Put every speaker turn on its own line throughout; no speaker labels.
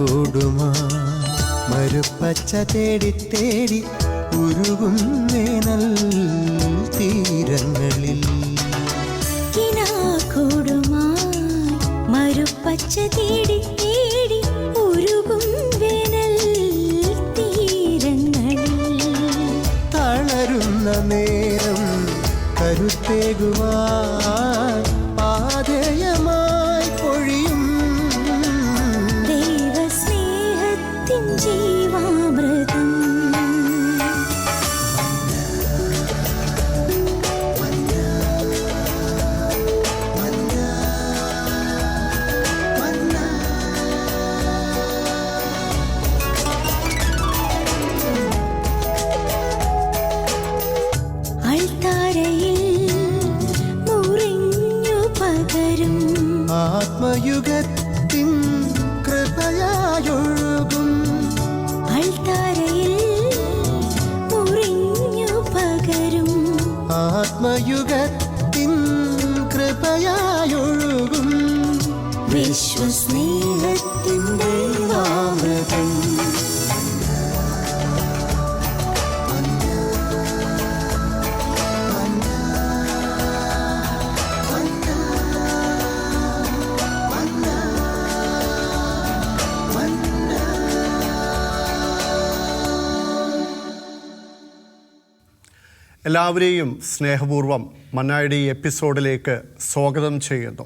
കൂടുമാ മരുപ്പച്ച തേടി തേടി ഉരുകും വേനൽ തീരങ്ങളിൽ.
മരുപ്പച്ച തേടി തേടി ഉരുകും വേനൽ തീരങ്ങളിൽ.
തളരുന്ന നേരം കരുത്തേകുവാൻ പാതയമായി പൊഴിയും
ദൈവസ്നേഹത്തിൻ ജീവാമൃതം.
ആത്മയുഗത്തിൻ കൃപയായൊഴുകും
അൾത്താരയിൽ മുറിഞ്ഞു പകരും.
ആത്മയുഗത്തിൻ കൃപയായൊഴുകും
വിശ്വസ്നേഹത്തിൻ ദൈവാമൃതം.
എല്ലാവരെയും സ്നേഹപൂർവ്വം മന്നായുടെ ഈ എപ്പിസോഡിലേക്ക് സ്വാഗതം ചെയ്യുന്നു.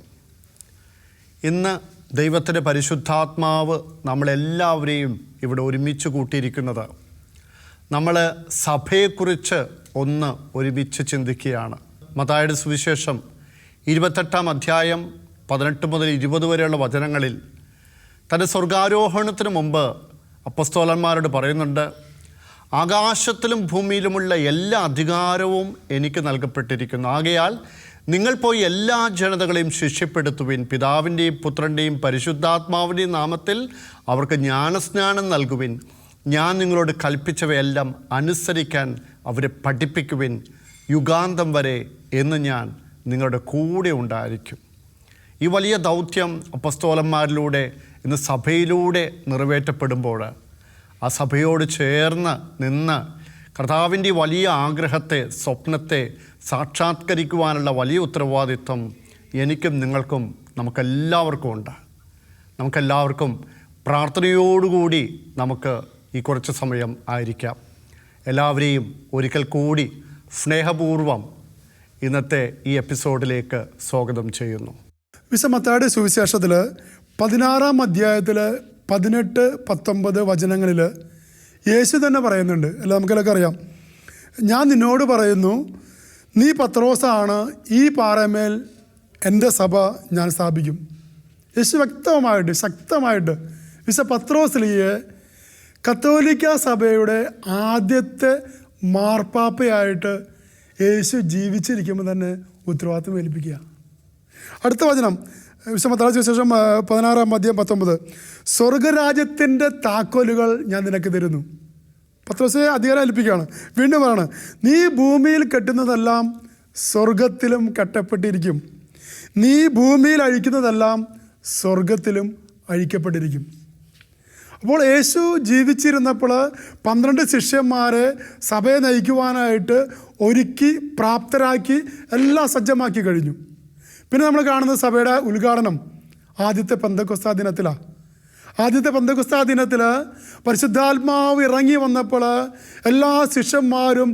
ഇന്ന് ദൈവത്തിൻ്റെ പരിശുദ്ധാത്മാവ് നമ്മളെല്ലാവരെയും ഇവിടെ ഒരുമിച്ച് കൂട്ടിയിരിക്കുന്നത് നമ്മൾ സഭയെക്കുറിച്ച് ഒന്ന് ഒരുമിച്ച് ചിന്തിക്കുകയാണ്. മത്തായിയുടെ സുവിശേഷം 28-ാം അധ്യായം 18 മുതൽ 20 വരെയുള്ള വചനങ്ങളിൽ തൻ്റെ സ്വർഗാരോഹണത്തിന് മുമ്പ് അപ്പസ്തോലന്മാരോട് പറയുന്നുണ്ട്, ആകാശത്തിലും ഭൂമിയിലുമുള്ള എല്ലാ അധികാരവും എനിക്ക് നൽകപ്പെട്ടിരിക്കുന്നു. ആകയാൽ നിങ്ങൾ പോയി എല്ലാ ജനതകളെയും ശിഷ്യപ്പെടുത്തുവിൻ. പിതാവിൻ്റെയും പുത്രൻ്റെയും പരിശുദ്ധാത്മാവിൻ്റെയും നാമത്തിൽ അവർക്ക് ജ്ഞാനസ്നാനം നൽകുവിൻ. ഞാൻ നിങ്ങളോട് കൽപ്പിച്ചവയെല്ലാം അനുസരിക്കാൻ അവരെ പഠിപ്പിക്കുവിൻ. യുഗാന്തം വരെ എന്ന് ഞാൻ നിങ്ങളുടെ കൂടെ ഉണ്ടായിരിക്കും. ഈ വലിയ ദൗത്യം അപ്പസ്തോലന്മാരിലൂടെ ഇന്ന് സഭയിലൂടെ നിറവേറ്റപ്പെടുമ്പോൾ ആ സഭയോട് ചേർന്ന് നിന്ന് കർത്താവിൻ്റെ വലിയ ആഗ്രഹത്തെ, സ്വപ്നത്തെ സാക്ഷാത്കരിക്കുവാനുള്ള വലിയ ഉത്തരവാദിത്വം എനിക്കും നിങ്ങൾക്കും നമുക്കെല്ലാവർക്കും ഉണ്ട്. നമുക്കെല്ലാവർക്കും പ്രാർത്ഥനയോടുകൂടി നമുക്ക് ഈ കുറച്ച് സമയം ആയിരിക്കാം. എല്ലാവരെയും ഒരിക്കൽ കൂടി സ്നേഹപൂർവ്വം ഇന്നത്തെ ഈ എപ്പിസോഡിലേക്ക് സ്വാഗതം ചെയ്യുന്നു.
വിശുദ്ധ മത്തായിയുടെ സുവിശേഷത്തിൽ 16-ാം അധ്യായത്തിൽ 18-19 വചനങ്ങളിൽ യേശു തന്നെ പറയുന്നുണ്ട്. അല്ല, നമുക്കെല്ലാം അറിയാം, ഞാൻ നിന്നോട് പറയുന്നു, നീ പത്രോസാണ്, ഈ പാറമേൽ എൻ്റെ സഭ ഞാൻ സ്ഥാപിക്കും. യേശു വ്യക്തമായിട്ട് ശക്തമായിട്ട് വിശുദ്ധ പത്രോസ്ലിയെ കത്തോലിക്ക സഭയുടെ ആദ്യത്തെ മാർപ്പാപ്പയായിട്ട് യേശു ജീവിച്ചിരിക്കുമ്പോൾ തന്നെ ഉത്തരവാദിത്വം ഏൽപ്പിക്കുക. അടുത്ത വചനം വിശുദ്ധ മത്തായിയുടെ സുവിശേഷം 16-ാം അധ്യായം 19, സ്വർഗരാജ്യത്തിൻ്റെ താക്കോലുകൾ ഞാൻ നിനക്ക് തരുന്നു. പത്രോസിനെ അധികാരം ഏൽപ്പിക്കുകയാണ്. വീണ്ടും പറയാണ്, നീ ഭൂമിയിൽ കെട്ടുന്നതെല്ലാം സ്വർഗത്തിലും കെട്ടപ്പെട്ടിരിക്കും, നീ ഭൂമിയിൽ അഴിക്കുന്നതെല്ലാം സ്വർഗത്തിലും അഴിക്കപ്പെട്ടിരിക്കും. അപ്പോൾ യേശു ജീവിച്ചിരുന്നപ്പോൾ 12 ശിഷ്യന്മാരെ സഭയെ നയിക്കുവാനായിട്ട് ഒരുക്കി പ്രാപ്തരാക്കി എല്ലാം സജ്ജമാക്കി കഴിഞ്ഞു. പിന്നെ നമ്മൾ കാണുന്ന സഭയുടെ ഉദ്ഘാടനം ആദ്യത്തെ പെന്തക്കോസ്താ ദിനത്തിലാണ്. ആദ്യത്തെ പെന്തക്കോസ്താ ദിനത്തിൽ പരിശുദ്ധാത്മാവ് ഇറങ്ങി വന്നപ്പോൾ എല്ലാ ശിഷ്യന്മാരും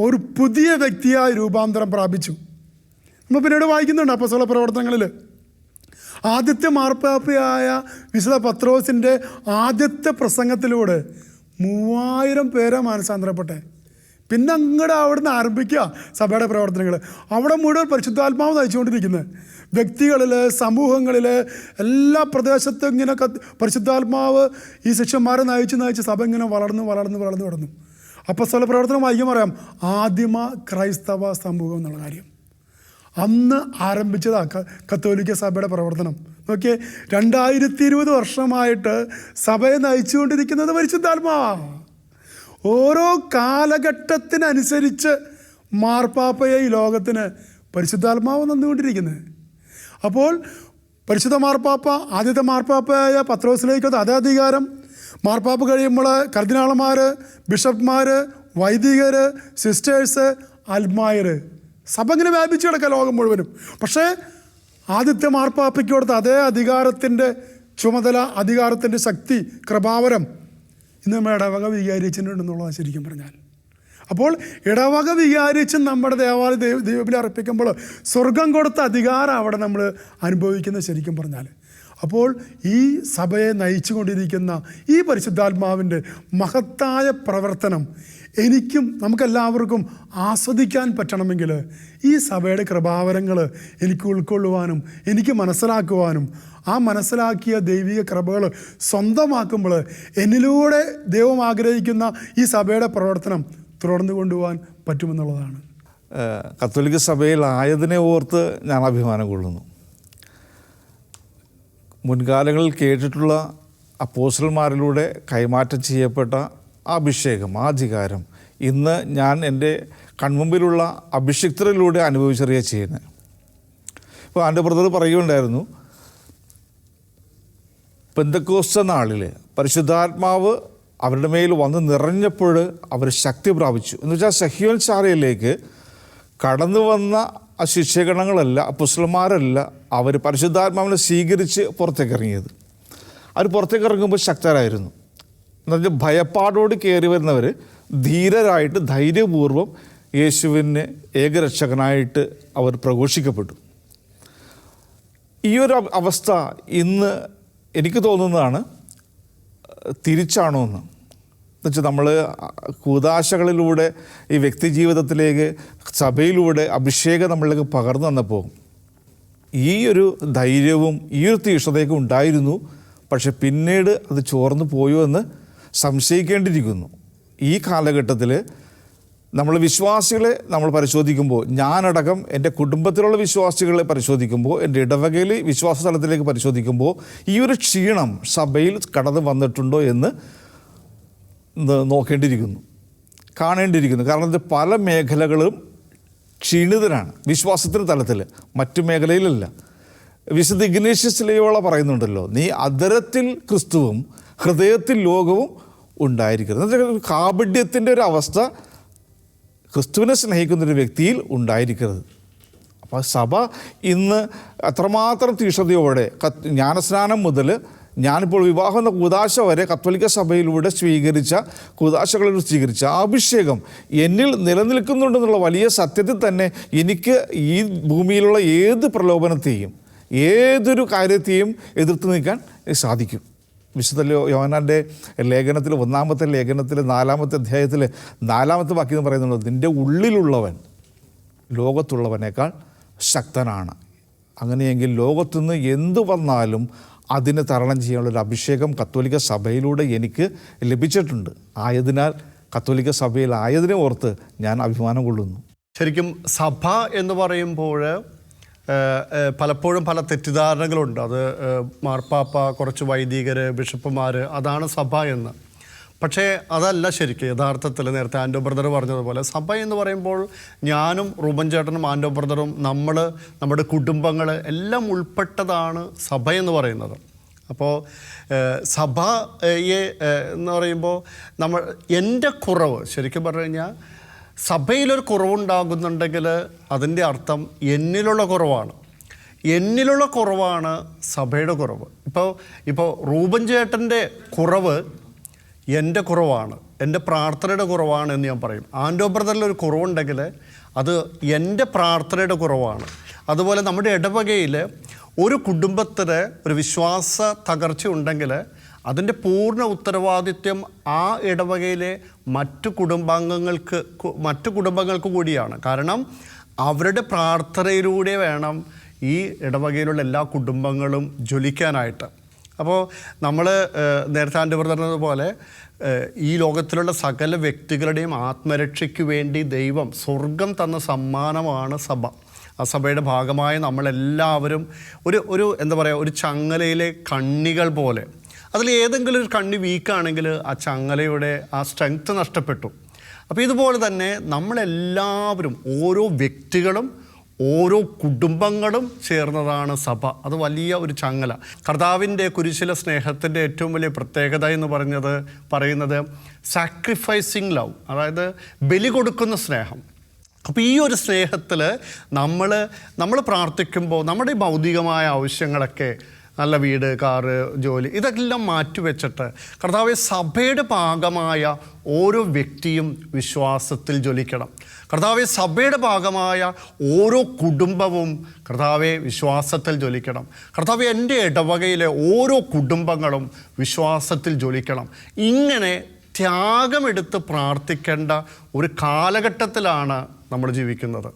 ഒരു പുതിയ വ്യക്തിയായി രൂപാന്തരം പ്രാപിച്ചു. നമ്മൾ പിന്നീട് വായിക്കുന്നുണ്ട് അപ്പോസ്തല പ്രവർത്തനങ്ങളിൽ. ആദ്യത്തെ മാർപ്പാപ്പയായ വിശുദ്ധ പത്രോസിൻ്റെ ആദ്യത്തെ പ്രസംഗത്തിലൂടെ 3000 പേരെ മാനസാന്തരപ്പെട്ടെ. പിന്നെ അങ്ങോട്ട് അവിടുന്ന് ആരംഭിക്കുക സഭയുടെ പ്രവർത്തനങ്ങൾ. അവിടെ മുഴുവൻ പരിശുദ്ധാത്മാവ് നയിച്ചുകൊണ്ടിരിക്കുന്നത്. വ്യക്തികളിൽ, സമൂഹങ്ങളിൽ, എല്ലാ പ്രദേശത്തും ഇങ്ങനെ പരിശുദ്ധാത്മാവ് ഈ ശിഷ്യന്മാരെ നയിച്ച് സഭ ഇങ്ങനെ വളർന്നു. അപ്പോസ്തല പ്രവർത്തനം വായിക്കാൻ പറയാം, ആദിമ ക്രൈസ്തവ സമൂഹം എന്നുള്ള കാര്യം അന്ന് ആരംഭിച്ചതാണ് കത്തോലിക്ക സഭയുടെ പ്രവർത്തനം. നോക്കിയേ, 2020 വർഷമായിട്ട് സഭയെ നയിച്ചുകൊണ്ടിരിക്കുന്നത് പരിശുദ്ധാത്മാവാണ്. ഓരോ കാലഘട്ടത്തിനനുസരിച്ച് മാർപ്പാപ്പയെ ഈ ലോകത്തിന് പരിശുദ്ധാത്മാവ് തന്നുകൊണ്ടിരിക്കുന്നത്. അപ്പോൾ പരിശുദ്ധ മാർപ്പാപ്പ ആദ്യത്തെ മാർപ്പാപ്പയായ പത്രോസിലേക്ക് അതേ അധികാരം. മാർപ്പാപ്പ കഴിയുമ്പോൾ കർദിനാളന്മാർ, ബിഷപ്പ്മാർ, വൈദികർ, സിസ്റ്റേഴ്സ്, അൽമായർ, സഭ ഇങ്ങനെ വ്യാപിച്ചു കിടക്കുക ലോകം മുഴുവനും. പക്ഷേ ആദ്യത്തെ മാർപ്പാപ്പയ്ക്ക് കൊടുത്ത അതേ അധികാരത്തിൻ്റെ ചുമതല, അധികാരത്തിൻ്റെ ശക്തി, കൃപാവരം ഇന്ന് നമ്മൾ ഇടവക വികാരിച്ചിട്ടുണ്ടെന്നുള്ളതാണ് ശരിക്കും പറഞ്ഞാൽ. അപ്പോൾ ഇടവക വികാരിച്ചും നമ്മുടെ ദേവാലയ ദൈവബലി അർപ്പിക്കുമ്പോൾ സ്വർഗം കൊടുത്ത അധികാരം അവിടെ നമ്മൾ അനുഭവിക്കുന്നത് ശരിക്കും പറഞ്ഞാൽ. അപ്പോൾ ഈ സഭയെ നയിച്ചു കൊണ്ടിരിക്കുന്ന ഈ പരിശുദ്ധാത്മാവിൻ്റെ മഹത്തായ പ്രവർത്തനം എനിക്കും നമുക്കെല്ലാവർക്കും ആസ്വദിക്കാൻ പറ്റണമെങ്കിൽ ഈ സഭയുടെ കൃപാവരങ്ങൾ എനിക്ക് ഉൾക്കൊള്ളുവാനും എനിക്ക് മനസ്സിലാക്കുവാനും ആ മനസ്സിലാക്കിയ ദൈവിക കൃപകൾ സ്വന്തമാക്കുമ്പോൾ എന്നിലൂടെ ദൈവം ആഗ്രഹിക്കുന്ന ഈ സഭയുടെ പ്രവർത്തനം തുടർന്നു കൊണ്ടുപോകാൻ പറ്റുമെന്നുള്ളതാണ്.
കത്തോലിക്ക സഭയിലായതിനെ ഓർത്ത് ഞാൻ അഭിമാനം കൊള്ളുന്നു. മുൻകാലങ്ങളിൽ കേട്ടിട്ടുള്ള അപ്പോസ്റ്റലന്മാരിലൂടെ കൈമാറ്റം ചെയ്യപ്പെട്ട ആ അഭിഷേകം, ആ അധികാരം ഇന്ന് ഞാൻ എൻ്റെ കൺമുമ്പിലുള്ള അഭിഷിക്തരിലൂടെ അനുഭവിച്ചറിയുക ചെയ്യുന്നത്. ഇപ്പോൾ എൻ്റെ ബ്രദർ പറയുകയുണ്ടായിരുന്നു, പെന്തക്കോസ്ത നാളിൽ പരിശുദ്ധാത്മാവ് അവരുടെ മേൽ വന്ന് നിറഞ്ഞപ്പോൾ അവർ ശക്തി പ്രാപിച്ചു. എന്ന് വെച്ചാൽ സഹ്യോൻ ശാലയിലേക്ക് കടന്നു വന്ന ആ ശിഷ്യഗണങ്ങളല്ല, അപ്പോസ്തലന്മാരല്ല, അവർ പരിശുദ്ധാത്മാവിനെ സ്വീകരിച്ച് പുറത്തേക്ക് ഇറങ്ങിയത്. അവർ പുറത്തേക്ക് ഇറങ്ങുമ്പോൾ ശക്തരായിരുന്നു. എന്നുവെച്ചാൽ ഭയപ്പാടോട് കയറി വരുന്നവർ ധീരരായിട്ട് ധൈര്യപൂർവ്വം യേശുവിനെ ഏകരക്ഷകനായിട്ട് അവർ പ്രഘോഷിക്കപ്പെട്ടു. ഈ ഒരു അവസ്ഥ ഇന്ന് എനിക്ക് തോന്നുന്നതാണ് തിരിച്ചാണോ എന്ന്. എന്നുവെച്ചാൽ നമ്മൾ കൂദാശകളിലൂടെ ഈ വ്യക്തി ജീവിതത്തിലേക്ക് സഭയിലൂടെ അഭിഷേകം നമ്മളിലേക്ക് പകർന്നു തന്നപ്പോൾ ഈ ഒരു ധൈര്യവും ഈ ഒരു തീക്ഷ്ണതയൊക്കെ ഉണ്ടായിരുന്നു. പക്ഷെ പിന്നീട് അത് ചോർന്നു പോയോ എന്ന് സംശയിക്കേണ്ടിയിരിക്കുന്നു. ഈ കാലഘട്ടത്തിൽ നമ്മൾ വിശ്വാസികളെ നമ്മൾ പരിശോധിക്കുമ്പോൾ, ഞാനടക്കം എൻ്റെ കുടുംബത്തിലുള്ള വിശ്വാസികളെ പരിശോധിക്കുമ്പോൾ, എൻ്റെ ഇടവകയിൽ വിശ്വാസ തലത്തിലേക്ക് പരിശോധിക്കുമ്പോൾ ഈ ഒരു ക്ഷീണം സഭയിൽ കടന്നു വന്നിട്ടുണ്ടോ എന്ന് നോക്കേണ്ടിയിരിക്കുന്നു, കാണേണ്ടിയിരിക്കുന്നു. കാരണം ഇത് പല മേഖലകളും ക്ഷീണിതരാണ് വിശ്വാസത്തിൻ്റെ തലത്തിൽ, മറ്റു മേഖലയിലല്ല. വിശുദ്ധ ഇഗ്നേഷ്യസ് ലയോള പറയുന്നുണ്ടല്ലോ, നീ അധരത്തിൽ ക്രിസ്തുവും ഹൃദയത്തിൽ ലോകവും ഉണ്ടായിരിക്കരുത്. എന്നുവെച്ചാൽ കാപഢ്യത്തിൻ്റെ ഒരു അവസ്ഥ ക്രിസ്തുവിനെ സ്നേഹിക്കുന്നൊരു വ്യക്തിയിൽ ഉണ്ടായിരിക്കരുത്. അപ്പോൾ സഭ ഇന്ന് അത്രമാത്രം തീക്ഷ്ണതയോടെ ജ്ഞാനസ്നാനം മുതൽ ഞാനിപ്പോൾ വിവാഹം എന്ന കൂദാശ വരെ കത്തോലിക്ക സഭയിലൂടെ സ്വീകരിച്ച കൂദാശകളിലൂടെ സ്വീകരിച്ച ആ അഭിഷേകം എന്നിൽ നിലനിൽക്കുന്നുണ്ടെന്നുള്ള വലിയ സത്യത്തിൽ തന്നെ എനിക്ക് ഈ ഭൂമിയിലുള്ള ഏത് പ്രലോഭനത്തെയും ഏതൊരു കാര്യത്തെയും എതിർത്ത് നിൽക്കാൻ സാധിക്കും. വിശുദ്ധ യോഹന്നാൻ്റെ ലേഖനത്തിൽ 1-ാമത്തെ ലേഖനത്തിൽ 4-ാമത്തെ അധ്യായത്തിൽ 4-ാമത്തെ വാക്യം പറയുന്നുണ്ട്, നിൻ്റെ ഉള്ളിലുള്ളവൻ ലോകത്തുള്ളവനേക്കാൾ ശക്തനാണ്. അങ്ങനെയെങ്കിൽ ലോകത്തുനിന്ന് എന്തു വന്നാലും അതിനെ തരണം ചെയ്യാനുള്ളൊരു അഭിഷേകം കത്തോലിക്ക സഭയിലൂടെ എനിക്ക് ലഭിച്ചിട്ടുണ്ട്. ആയതിനാൽ കത്തോലിക്ക സഭയിലായതിനെ ഓർത്ത് ഞാൻ അഭിമാനം കൊള്ളുന്നു.
ശരിക്കും സഭ എന്ന് പറയുമ്പോൾ പലപ്പോഴും പല തെറ്റിദ്ധാരണകളുണ്ട്. അത് മാർപ്പാപ്പ, കുറച്ച് വൈദികർ, ബിഷപ്പുമാർ, അതാണ് സഭ എന്ന്. പക്ഷേ അതല്ല ശരിക്കും യഥാർത്ഥത്തിൽ. നേരത്തെ ആൻഡോ ബ്രദർ പറഞ്ഞതുപോലെ സഭ എന്ന് പറയുമ്പോൾ ഞാനും റൂബൻ ചേട്ടനും ആൻഡോ ബ്രദറും നമ്മുടെ കുടുംബങ്ങൾ എല്ലാം ഉൾപ്പെട്ടതാണ് സഭ എന്ന് പറയുന്നത്. അപ്പോൾ സഭയെ എന്ന് പറയുമ്പോൾ എൻ്റെ കുറവ് ശരിക്കും പറഞ്ഞു കഴിഞ്ഞാൽ സഭയിലൊരു കുറവുണ്ടാകുന്നുണ്ടെങ്കിൽ അതിൻ്റെ അർത്ഥം എന്നിലുള്ള കുറവാണ്. എന്നിലുള്ള കുറവാണ് സഭയുടെ കുറവ്. ഇപ്പോൾ റൂബൻ ചേട്ടൻ്റെ കുറവ് എൻ്റെ കുറവാണ്, എൻ്റെ പ്രാർത്ഥനയുടെ കുറവാണ് എന്ന് ഞാൻ പറയും. ആൻഡോ ബ്രദറിലൊരു കുറവുണ്ടെങ്കിൽ അത് എൻ്റെ പ്രാർത്ഥനയുടെ കുറവാണ്. അതുപോലെ നമ്മുടെ ഇടവകയിൽ ഒരു കുടുംബത്തിന് ഒരു വിശ്വാസ തകർച്ച ഉണ്ടെങ്കിൽ അതിൻ്റെ പൂർണ്ണ ഉത്തരവാദിത്വം ആ ഇടവകയിലെ മറ്റു കുടുംബങ്ങൾക്ക് കൂടിയാണ്. കാരണം അവരുടെ പ്രാർത്ഥനയിലൂടെ വേണം ഈ ഇടവകയിലുള്ള എല്ലാ കുടുംബങ്ങളും ജ്വലിക്കാനായിട്ട്. അപ്പോൾ നമ്മൾ നേരത്തെ ആൻഡോ പറഞ്ഞതുപോലെ ഈ ലോകത്തിലുള്ള സകല വ്യക്തികളുടെയും ആത്മരക്ഷയ്ക്ക് വേണ്ടി ദൈവം സ്വർഗം തന്ന സമ്മാനമാണ് സഭ. ആ സഭയുടെ ഭാഗമായി നമ്മളെല്ലാവരും ഒരു എന്താ പറയുക, ഒരു ചങ്ങലയിലെ കണ്ണികൾ പോലെ. അതിൽ ഏതെങ്കിലും ഒരു കണ്ണി വീക്കാണെങ്കിൽ ആ ചങ്ങലയുടെ ആ സ്ട്രെങ്ത്ത് നഷ്ടപ്പെട്ടു. അപ്പോൾ ഇതുപോലെ തന്നെ നമ്മളെല്ലാവരും ഓരോ വ്യക്തികളും ഓരോ കുടുംബങ്ങളും ചേർന്നതാണ് സഭ. അത് വലിയ ഒരു ചങ്ങല. കർത്താവിൻ്റെ കുരിശിലെ സ്നേഹത്തിൻ്റെ ഏറ്റവും വലിയ പ്രത്യേകത എന്ന് പറയുന്നത് സാക്രിഫൈസിങ് ലവ്, അതായത് ബലി കൊടുക്കുന്ന സ്നേഹം. അപ്പോൾ ഈ ഒരു സ്നേഹത്തിൽ നമ്മൾ പ്രാർത്ഥിക്കുമ്പോൾ നമ്മുടെ ഈ ഭൗതികമായ ആവശ്യങ്ങളൊക്കെ, നല്ല വീട്, കാറ്, ജോലി, ഇതെല്ലാം മാറ്റിവെച്ചിട്ട് കർത്താവെ സഭയുടെ ഭാഗമായ ഓരോ വ്യക്തിയും വിശ്വാസത്തിൽ ജ്വലിക്കണം. കർത്താവെ സഭയുടെ ഭാഗമായ ഓരോ കുടുംബവും കർത്താവെ വിശ്വാസത്തിൽ ജ്വലിക്കണം. കർത്താവെ എൻ്റെ ഇടവകയിലെ ഓരോ കുടുംബങ്ങളും വിശ്വാസത്തിൽ ജ്വലിക്കണം. ഇങ്ങനെ ത്യാഗമെടുത്ത് പ്രാർത്ഥിക്കേണ്ട ഒരു കാലഘട്ടത്തിലാണ് നമ്മൾ ജീവിക്കുന്നത്.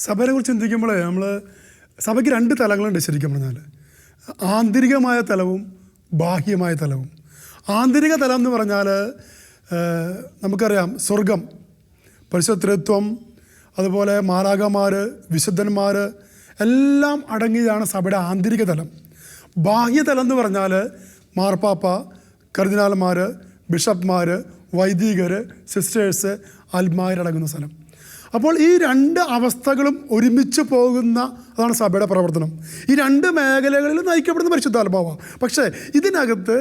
സഭയെ കുറിച്ച് ചിന്തിക്കുമ്പോൾ സഭയ്ക്ക് 2 തലങ്ങളുണ്ട് ശരിക്കും പറഞ്ഞാൽ. ആന്തരികമായ തലവും ബാഹ്യമായ തലവും. ആന്തരിക തലം എന്ന് പറഞ്ഞാൽ നമുക്കറിയാം, സ്വർഗം, പരിശുദ്ധ ത്രിത്വം, അതുപോലെ മാലാഖമാർ, വിശുദ്ധന്മാർ എല്ലാം അടങ്ങിയതാണ് സഭയുടെ ആന്തരിക തലം. ബാഹ്യതലം എന്ന് പറഞ്ഞാൽ മാർപ്പാപ്പ, കർദിനാൾമാർ, ബിഷപ്പ്മാർ, വൈദികർ, സിസ്റ്റേഴ്സ്, അൽമാരടങ്ങുന്ന സ്ഥലം. അപ്പോൾ ഈ 2 അവസ്ഥകളും ഒരുമിച്ച് പോകുന്ന അതാണ് സഭയുടെ പ്രവർത്തനം. ഈ 2 മേഖലകളിൽ നയിക്കപ്പെടുന്ന പരിശുദ്ധാത്മാവാണ്. പക്ഷേ ഇതിനകത്ത്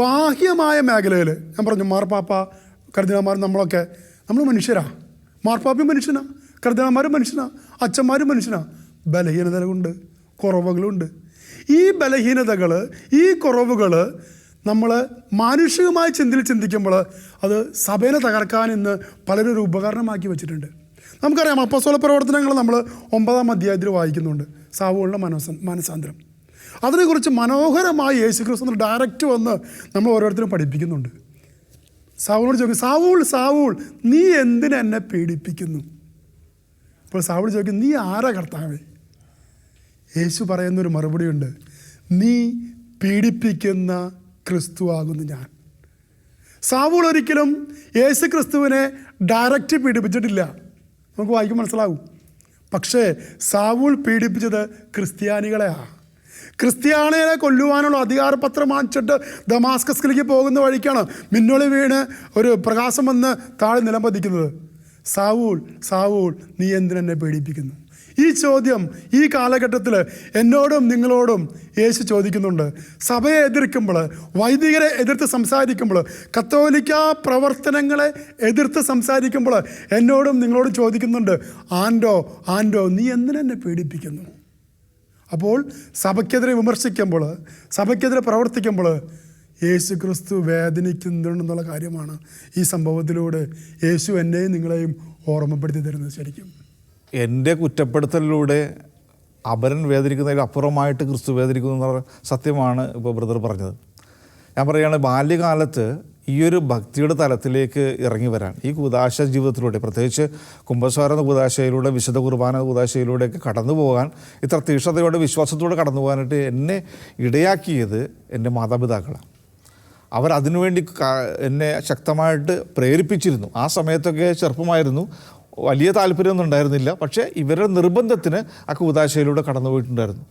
ബാഹ്യമായ മേഖലയിൽ ഞാൻ പറഞ്ഞു, മാർപ്പാപ്പ, കർദിനാൾമാർ, നമ്മൾ മനുഷ്യരാണ്. മാർപ്പാപ്പയും മനുഷ്യനാണ്, കർദിനാൾമാരും മനുഷ്യനാണ്, അച്ഛന്മാരും മനുഷ്യനാണ്. ബലഹീനതകളുണ്ട്, കുറവുകളുണ്ട്. ഈ ബലഹീനതകൾ, ഈ കുറവുകൾ നമ്മൾ മാനുഷികമായ ചിന്തിക്കുമ്പോൾ അത് സഭയെ തകർക്കാൻ ഇന്ന് പലരും ഒരു ഉപകരണമാക്കി വെച്ചിട്ടുണ്ട്. നമുക്കറിയാം, അപ്പോസ്തല പ്രവർത്തനങ്ങൾ നമ്മൾ 9-ാം അധ്യായത്തിൽ വായിക്കുന്നുണ്ട്. സാവൂളിൻ്റെ മാനസാന്തരം. അതിനെക്കുറിച്ച് മനോഹരമായി യേശുക്രിസ്തു ഡയറക്റ്റ് വന്ന് നമ്മൾ ഓരോരുത്തരും പഠിപ്പിക്കുന്നുണ്ട്. സാവൂളിനോട് ചോദിക്കും, സാവൂൾ നീ എന്തിനെന്നെ പീഡിപ്പിക്കുന്നു? അപ്പോൾ സാവൂൾ ചോദിക്കും, നീ ആരാ കർത്താവേ? യേശു പറയുന്നൊരു മറുപടിയുണ്ട്, നീ പീഡിപ്പിക്കുന്ന ക്രിസ്തു ആകുന്നു ഞാൻ. സാവൂൾ ഒരിക്കലും യേശു ക്രിസ്തുവിനെ ഡയറക്റ്റ് പീഡിപ്പിച്ചിട്ടില്ല, നമുക്ക് വായിക്കുമ്പോൾ മനസ്സിലാവും. പക്ഷേ സാവൂൾ പീഡിപ്പിച്ചത് ക്രിസ്ത്യാനികളെയാണ്. ക്രിസ്ത്യാനികളെ കൊല്ലുവാനുള്ള അധികാരപത്രം വാങ്ങിച്ചിട്ട് ദമാസ്കസിലേക്ക് പോകുന്ന വഴിക്കാണ് മിന്നൊളി വീണ് ഒരു പ്രകാശം വന്ന് താഴെ നിലം പതിക്കുന്നത്. സാവൂൾ നീ എന്തിനെന്നെ പീഡിപ്പിക്കുന്നു? ഈ ചോദ്യം ഈ കാലഘട്ടത്തിൽ എന്നോടും നിങ്ങളോടും യേശു ചോദിക്കുന്നുണ്ട്. സഭയെ എതിർക്കുമ്പോൾ, വൈദികരെ എതിർത്ത് സംസാരിക്കുമ്പോൾ, കത്തോലിക്ക പ്രവർത്തനങ്ങളെ എതിർത്ത് സംസാരിക്കുമ്പോൾ എന്നോടും നിങ്ങളോടും ചോദിക്കുന്നുണ്ട്, ആൻഡോ നീ എന്തിനെന്നെ പീഡിപ്പിക്കുന്നു? അപ്പോൾ സഭയ്ക്കെതിരെ വിമർശിക്കുമ്പോൾ, സഭയ്ക്കെതിരെ പ്രവർത്തിക്കുമ്പോൾ യേശു ക്രിസ്തു വേദനിക്കുന്നുണ്ടെന്നുള്ള കാര്യമാണ് ഈ സംഭവത്തിലൂടെ യേശു എന്നെയും നിങ്ങളെയും ഓർമ്മപ്പെടുത്തി തരുന്നത്. ശരിക്കും
എൻ്റെ കുറ്റപ്പെടുത്തലിലൂടെ അപരൻ വേദനിക്കുന്നതിൽ അപ്പുറമായിട്ട് ക്രിസ്തു വേദനിക്കുന്നു എന്നുള്ള സത്യമാണ് ഇപ്പോൾ ബ്രദർ പറഞ്ഞത്. ഞാൻ പറയുകയാണ്, ബാല്യകാലത്ത് ഈ ഒരു ഭക്തിയുടെ തലത്തിലേക്ക് ഇറങ്ങി വരാൻ, ഈ കൂദാശ ജീവിതത്തിലൂടെ, പ്രത്യേകിച്ച് കുംഭസാര കൂദാശയിലൂടെ, വിശുദ്ധ കുർബാന കൂദാശയിലൂടെയൊക്കെ കടന്നു പോകാൻ, ഇത്ര തീക്ഷ്ണതയോടെ വിശ്വാസത്തോടെ കടന്നു പോകാനായിട്ട് എന്നെ ഇടയാക്കിയത് എൻ്റെ മാതാപിതാക്കളാണ്. അവരതിനുവേണ്ടി എന്നെ ശക്തമായിട്ട് പ്രേരിപ്പിച്ചിരുന്നു. ആ സമയത്തൊക്കെ ചെറുപ്പമായിരുന്നു, വലിയ താല്പര്യമൊന്നും ഉണ്ടായിരുന്നില്ല. പക്ഷേ ഇവരുടെ നിർബന്ധത്തിന് ആ കൂദാശയിലൂടെ കടന്നു പോയിട്ടുണ്ടായിരുന്നു.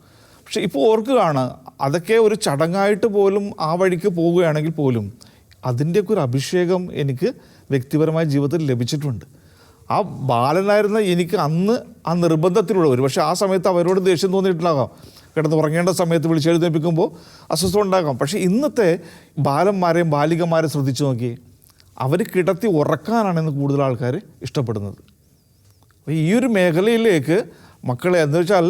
പക്ഷേ ഇപ്പോൾ ഓർക്കുകയാണ്, അതൊക്കെ ഒരു ചടങ്ങായിട്ട് പോലും ആ വഴിക്ക് പോവുകയാണെങ്കിൽ പോലും അതിൻ്റെയൊക്കെ ഒരു അഭിഷേകം എനിക്ക് വ്യക്തിപരമായ ജീവിതത്തിൽ ലഭിച്ചിട്ടുണ്ട്. ആ ബാലനായിരുന്ന എനിക്ക് അന്ന് ആ നിർബന്ധത്തിലൂടെ, ഒരു പക്ഷേ ആ സമയത്ത് അവരോട് ദേഷ്യം തോന്നിയിട്ടുണ്ടാകാം, കിടന്ന് ഉറങ്ങേണ്ട സമയത്ത് വിളിച്ചെഴുന്നേൽപ്പിക്കുമ്പോൾ അസ്വസ്ഥത ഉണ്ടാകാം. പക്ഷേ ഇന്നത്തെ ബാലന്മാരെയും ബാലികമാരെയും ശ്രദ്ധിച്ചു നോക്കി, അവർ കിടത്തി ഉറക്കാനാണ് ഇന്ന് കൂടുതൽ ആൾക്കാർ ഇഷ്ടപ്പെടുന്നത്. ഈ ഒരു മേഖലയിലേക്ക് മക്കളെ, എന്ന് വെച്ചാൽ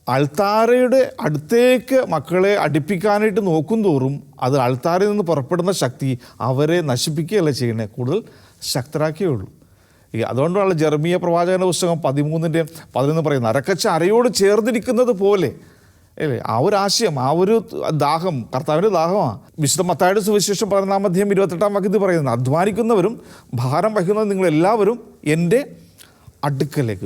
അൾത്താരയുടെ അടുത്തേക്ക് മക്കളെ അടുപ്പിക്കാനായിട്ട് നോക്കും തോറും അത് അൾത്താരയിൽ നിന്ന് പുറപ്പെടുന്ന ശക്തി അവരെ നശിപ്പിക്കുകയല്ല ചെയ്യണേ, കൂടുതൽ ശക്തരാക്കിയേ ഉള്ളൂ. അതുകൊണ്ടാണ് ജെറമിയ പ്രവാചകന്റെ പുസ്തകം 13:11 പറയുന്നത്, അരക്കച്ച അരയോട് ചേർന്നിരിക്കുന്നത് പോലെ അല്ലേ. ആ ഒരു ആശയം, ആ ഒരു ദാഹം കർത്താവിൻ്റെ ദാഹമാണ്. വിശുദ്ധ മത്തായിയുടെ സുവിശേഷം 14-ാം അധ്യായം 28-ാം വാക്യത്തിൽ പറയുന്നത്, അധ്വാനിക്കുന്നവരും ഭാരം വഹിക്കുന്നവരും നിങ്ങളെല്ലാവരും എൻ്റെ അടുക്കലേക്ക്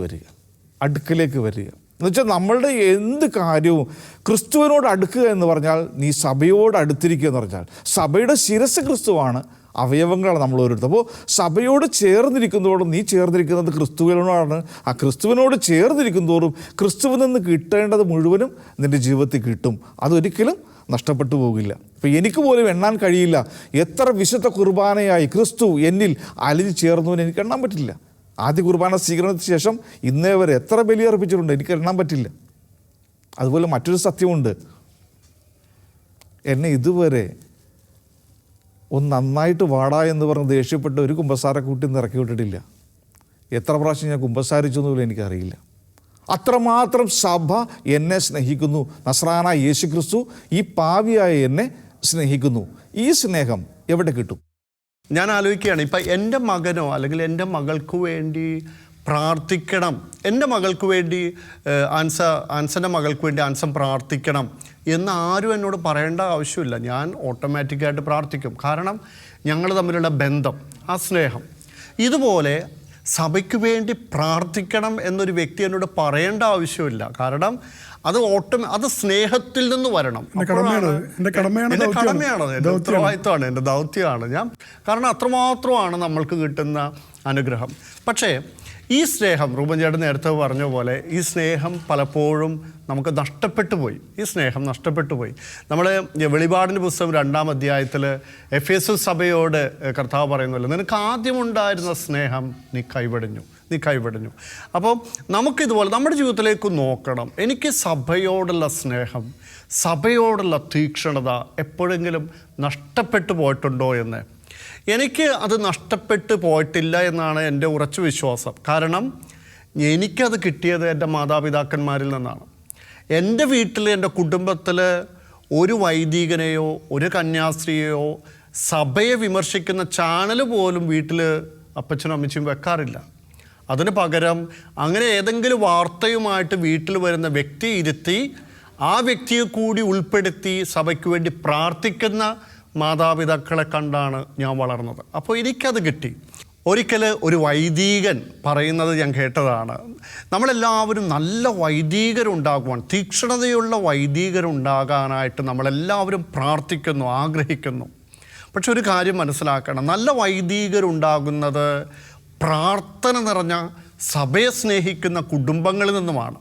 വരിക. എന്നുവെച്ചാൽ നമ്മളുടെ എന്ത് കാര്യവും ക്രിസ്തുവിനോട് അടുക്കുക എന്ന് പറഞ്ഞാൽ, നീ സഭയോട് അടുത്തിരിക്കുക എന്ന് പറഞ്ഞാൽ, സഭയുടെ ശിരസ് ക്രിസ്തുവാണ്, അവയവങ്ങളാണ് നമ്മൾ ഓരോരുത്തർ. അപ്പോൾ സഭയോട് ചേർന്നിരിക്കുന്നതോടും നീ ചേർന്നിരിക്കുന്നത് ക്രിസ്തുവിനോടാണ്. ആ ക്രിസ്തുവിനോട് ചേർന്നിരിക്കുന്നതോറും ക്രിസ്തുവിൽ നിന്ന് കിട്ടേണ്ടത് മുഴുവനും നിൻ്റെ ജീവിതത്തിൽ കിട്ടും. അതൊരിക്കലും നഷ്ടപ്പെട്ടു പോകില്ല. ഇപ്പോൾ എനിക്ക് പോലും എണ്ണാൻ കഴിയില്ല എത്ര വിശുദ്ധ കുർബാനയായി ക്രിസ്തു എന്നിൽ അലിഞ്ഞു ചേർന്നു എന്ന് എനിക്ക് എണ്ണാൻ പറ്റില്ല. ആദ്യ കുർബാന സ്വീകരണത്തിന് ശേഷം ഇന്നേ വരെ എത്ര ബലി അർപ്പിച്ചിട്ടുണ്ട് എനിക്ക് എണ്ണാൻ പറ്റില്ല. അതുപോലെ മറ്റൊരു സത്യമുണ്ട്, എന്നെ ഇതുവരെ ഒന്ന് നന്നായിട്ട് വാടാ എന്ന് പറഞ്ഞ് ദേഷ്യപ്പെട്ട് ഒരു കുമ്പസാരക്കൂട്ടി നിന്ന് ഇറക്കി വിട്ടിട്ടില്ല. എത്ര പ്രാവശ്യം ഞാൻ കുമ്പസാരിച്ചു എന്നുപോലും എനിക്കറിയില്ല. അത്രമാത്രം സഭ എന്നെ സ്നേഹിക്കുന്നു. നസ്രായനായ യേശു ക്രിസ്തു ഈ പാവിയായ എന്നെ സ്നേഹിക്കുന്നു. ഈ സ്നേഹം എവിടെ കിട്ടും?
ഞാൻ ആലോചിക്കുകയാണ്, ഇപ്പം എൻ്റെ മകനോ അല്ലെങ്കിൽ എൻ്റെ മകൾക്ക് വേണ്ടി പ്രാർത്ഥിക്കണം, എൻ്റെ മകൾക്ക് വേണ്ടി ആൻസൻ്റെ മകൾക്ക് വേണ്ടി ആൻസൻ പ്രാർത്ഥിക്കണം എന്ന് ആരും എന്നോട് പറയേണ്ട ആവശ്യമില്ല. ഞാൻ ഓട്ടോമാറ്റിക്കായിട്ട് പ്രാർത്ഥിക്കും. കാരണം ഞങ്ങൾ തമ്മിലുള്ള ബന്ധം, ആ സ്നേഹം. ഇതുപോലെ സഭയ്ക്ക് വേണ്ടി പ്രാർത്ഥിക്കണം എന്നൊരു വ്യക്തി എന്നോട് പറയേണ്ട ആവശ്യമില്ല. കാരണം അത് സ്നേഹത്തിൽ നിന്ന് വരണം. എൻ്റെ കടമയാണ്, എൻ്റെ ഉത്തരവാദിത്വമാണ്, എൻ്റെ ദൗത്യമാണ് കാരണം അത്രമാത്രമാണ് നമ്മൾക്ക് കിട്ടുന്ന അനുഗ്രഹം. പക്ഷേ ഈ സ്നേഹം, റൂബൻ ചേട്ടൻ നേരത്തെ പറഞ്ഞ പോലെ, ഈ സ്നേഹം പലപ്പോഴും നമുക്ക് നഷ്ടപ്പെട്ടു പോയി. ഈ സ്നേഹം നഷ്ടപ്പെട്ടു പോയി. നമ്മൾ വെളിപാടിൻ്റെ പുസ്തകം 2-ാം അധ്യായത്തിൽ എഫേസസ് സഭയോട് കർത്താവ് പറയുന്നല്ലോ, നിനക്ക് ആദ്യമുണ്ടായിരുന്ന സ്നേഹം നീ കൈവെടിഞ്ഞു. അപ്പോൾ നമുക്കിതുപോലെ നമ്മുടെ ജീവിതത്തിലേക്ക് നോക്കണം. എനിക്ക് സഭയോടുള്ള സ്നേഹം, സഭയോടുള്ള തീക്ഷ്ണത എപ്പോഴെങ്കിലും നഷ്ടപ്പെട്ടു പോയിട്ടുണ്ടോ എന്ന്. എനിക്ക് അത് നഷ്ടപ്പെട്ടു പോയിട്ടില്ല എന്നാണ് എൻ്റെ ഉറച്ച വിശ്വാസം. കാരണം എനിക്കത് കിട്ടിയത് എൻ്റെ മാതാപിതാക്കന്മാരിൽ നിന്നാണ്. എൻ്റെ വീട്ടിൽ, എൻ്റെ കുടുംബത്തിൽ ഒരു വൈദികനെയോ ഒരു കന്യാസ്ത്രീയെയോ സഭയെ വിമർശിക്കുന്ന ചാനൽ പോലും വീട്ടിൽ അപ്പച്ചനും അമ്മച്ചിയും വെക്കാറില്ല. അതിന് പകരം അങ്ങനെ ഏതെങ്കിലും വാർത്തയുമായിട്ട് വീട്ടിൽ വരുന്ന വ്യക്തി ഇരുത്തി ആ വ്യക്തിയെ കൂടി ഉൾപ്പെടുത്തി സഭയ്ക്ക് വേണ്ടി പ്രാർത്ഥിക്കുന്ന മാതാപിതാക്കളെ കണ്ടാണ് ഞാൻ വളർന്നത്. അപ്പോൾ എനിക്കത് കിട്ടി. ഒരിക്കൽ ഒരു വൈദികൻ പറയുന്നത് ഞാൻ കേട്ടതാണ്, നമ്മളെല്ലാവരും നല്ല വൈദികരുണ്ടാകുവാൻ, തീക്ഷ്ണതയുള്ള വൈദികരുണ്ടാകാനായിട്ട് നമ്മളെല്ലാവരും പ്രാർത്ഥിക്കുന്നു, ആഗ്രഹിക്കുന്നു. പക്ഷെ ഒരു കാര്യം മനസ്സിലാക്കണം, നല്ല വൈദികരുണ്ടാകുന്നത് പ്രാർത്ഥന നിറഞ്ഞ സഭയെ സ്നേഹിക്കുന്ന കുടുംബങ്ങളിൽ നിന്നുമാണ്.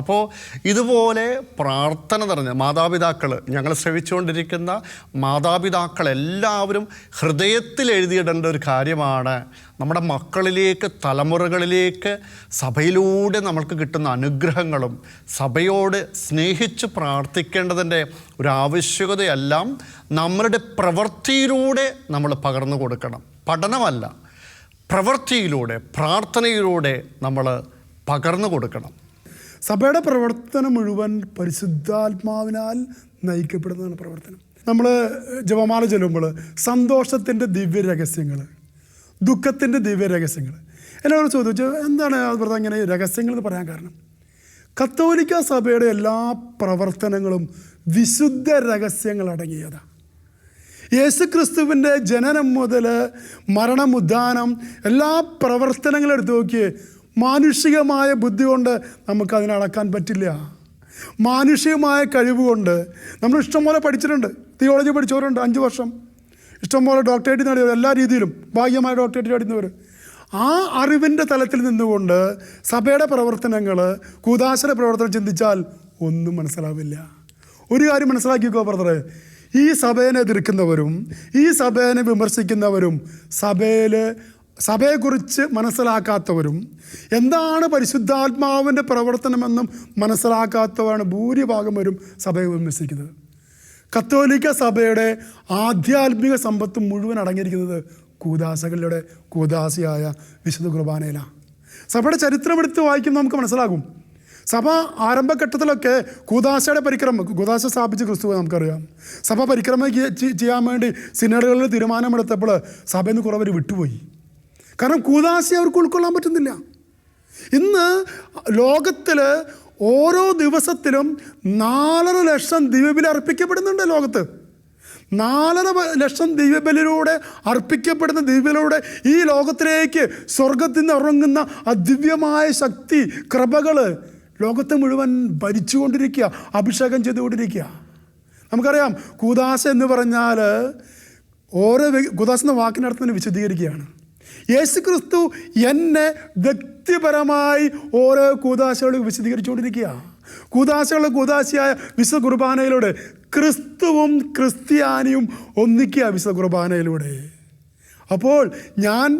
അപ്പോൾ ഇതുപോലെ പ്രാർത്ഥന നിറഞ്ഞ മാതാപിതാക്കൾ, ഞങ്ങൾ ശ്രവിച്ചുകൊണ്ടിരിക്കുന്ന മാതാപിതാക്കളെല്ലാവരും ഹൃദയത്തിൽ എഴുതിയിടേണ്ട ഒരു കാര്യമാണ്, നമ്മുടെ മക്കളിലേക്ക്, തലമുറകളിലേക്ക് സഭയിലൂടെ നമ്മൾക്ക് കിട്ടുന്ന അനുഗ്രഹങ്ങളും സഭയോട് സ്നേഹിച്ച് പ്രാർത്ഥിക്കേണ്ടതിൻ്റെ ഒരു ആവശ്യകതയെല്ലാം നമ്മളുടെ പ്രവൃത്തിയിലൂടെ നമ്മൾ പകർന്നു കൊടുക്കണം. പഠനമല്ല, പ്രവൃത്തിയിലൂടെ, പ്രാർത്ഥനയിലൂടെ നമ്മൾ പകർന്നു കൊടുക്കണം.
സഭയുടെ പ്രവർത്തനം മുഴുവൻ പരിശുദ്ധാത്മാവിനാൽ നയിക്കപ്പെടുന്നതാണ് പ്രവർത്തനം. നമ്മൾ ജപമാല ചൊല്ലുമ്പോൾ സന്തോഷത്തിൻ്റെ ദിവ്യ രഹസ്യങ്ങൾ, ദുഃഖത്തിൻ്റെ ദിവ്യ രഹസ്യങ്ങൾ, എന്നോട് ചോദിച്ചു എന്താണ് അത് ഇങ്ങനെ രഹസ്യങ്ങൾ എന്ന് പറയാൻ കാരണം, കത്തോലിക്ക സഭയുടെ എല്ലാ പ്രവർത്തനങ്ങളും വിശുദ്ധ രഹസ്യങ്ങൾ അടങ്ങിയതാണ്. യേശുക്രിസ്തുവിൻ്റെ ജനനം മുതൽ മരണം, ഉദ്ധാനം, എല്ലാ പ്രവർത്തനങ്ങളും എടുത്തു നോക്കിയേ, മാനുഷികമായ ബുദ്ധി കൊണ്ട് നമുക്കതിനെ അളക്കാൻ പറ്റില്ല. മാനുഷികമായ കഴിവ് കൊണ്ട് നമ്മൾ ഇഷ്ടംപോലെ പഠിച്ചിട്ടുണ്ട്. തിയോളജി പഠിച്ചവരുണ്ട് 5 വർഷം, ഇഷ്ടംപോലെ ഡോക്ടറേറ്റ് നേടിയവർ, എല്ലാ രീതിയിലും ഭാഗ്യമായ ഡോക്ടറേറ്റ് നേടുന്നവർ. ആ അറിവിൻ്റെ തലത്തിൽ നിന്നുകൊണ്ട് സഭയുടെ പ്രവർത്തനങ്ങൾ, കൂദാശയുടെ പ്രവർത്തനം ചിന്തിച്ചാൽ ഒന്നും മനസ്സിലാവില്ല. ഒരു കാര്യം മനസ്സിലാക്കിക്കോ ബ്രദറെ, ഈ സഭയെ എതിർക്കുന്നവരും ഈ സഭയെ വിമർശിക്കുന്നവരും സഭയെക്കുറിച്ച് മനസ്സിലാക്കാത്തവരും എന്താണ് പരിശുദ്ധാത്മാവിൻ്റെ പ്രവർത്തനമെന്നും മനസ്സിലാക്കാത്തവരാണ് ഭൂരിഭാഗം സഭയെ വിമർശിക്കുന്നത്. കത്തോലിക്ക സഭയുടെ ആധ്യാത്മിക സമ്പത്ത് മുഴുവൻ അടങ്ങിയിരിക്കുന്നത് കൂദാശകളുടെ കൂദാശയായ വിശുദ്ധ കുർബാനയിലാണ്. സഭയുടെ ചരിത്രമെടുത്ത് വായിക്കുമ്പോൾ നമുക്ക് മനസ്സിലാകും. സഭ ആരംഭഘട്ടത്തിലൊക്കെ കൂദാശയുടെ പരിക്രമം, കൂദാശ സ്ഥാപിച്ച ക്രിസ്തുവെ നമുക്കറിയാം. സഭ പരിക്രമം ചെയ്യാൻ വേണ്ടി സിനഡുകളിൽ തീരുമാനമെടുത്തപ്പോൾ സഭയിൽ നിന്ന് കുറവർ വിട്ടുപോയി. കാരണം കൂദാശ അവർക്ക് ഉൾക്കൊള്ളാൻ പറ്റുന്നില്ല. ഇന്ന് ലോകത്തിൽ ഓരോ ദിവസത്തിലും 4.5 ലക്ഷം ദിവ്യബലി അർപ്പിക്കപ്പെടുന്നുണ്ട്. ലോകത്ത് 4.5 ലക്ഷം ദിവ്യബലിയിലൂടെ അർപ്പിക്കപ്പെടുന്ന ദിവ്യബലിയിലൂടെ ഈ ലോകത്തിലേക്ക് സ്വർഗത്തിൽ നിന്ന് ഇറങ്ങുന്ന അദിവ്യമായ ശക്തി, കൃപകൾ ലോകത്തെ മുഴുവൻ ഭരിച്ചുകൊണ്ടിരിക്കുക, അഭിഷേകം ചെയ്തുകൊണ്ടിരിക്കുക. നമുക്കറിയാം കൂദാശ എന്ന് പറഞ്ഞാൽ കൂദാശ എന്ന വാക്കിനർത്ഥം വിശദീകരിക്കുകയാണ്. യേശുക്രിസ്തു എന്നെ വ്യക്തിപരമായി ഓരോ കൂദാശകളും വിശദീകരിച്ചുകൊണ്ടിരിക്കുക. കൂദാശയായ വിശുദ്ധ കുർബാനയിലൂടെ ക്രിസ്തുവും ക്രിസ്ത്യാനിയും ഒന്നിക്കുക വിശുദ്ധ കുർബാനയിലൂടെ. അപ്പോൾ ഞാൻ